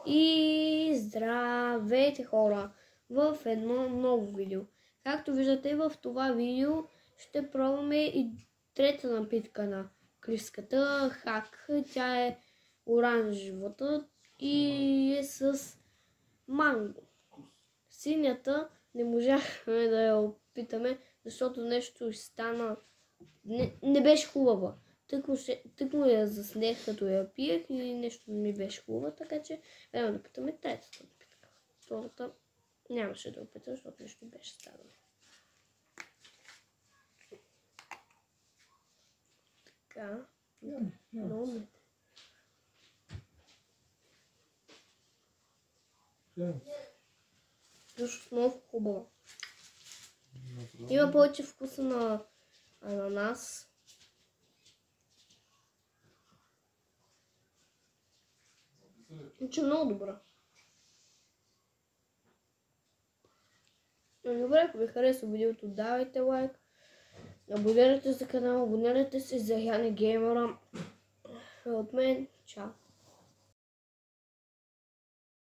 И здравейте хора в едно ново видео. Както виждате в това видео ще пробваме и трета напитка на клиската Хак. Тя е оранжевата и е с манго. Синята не можахме да я опитаме, защото нещо стана... Не беше хубава. Тъкмо я заснех, като я пиех и нещо не ми беше хубава, така че трябва да питаме третата напитка. Втората нямаше да опитам, защото нещо беше станало. Така. Много ме. Също много хубава. Има повече вкуса на ананас. Че много добра. Добре, ако ви хареса видеото, давайте лайк. Абонирайте се за канала, абонирайте се за Яни Геймера. От мен, чао!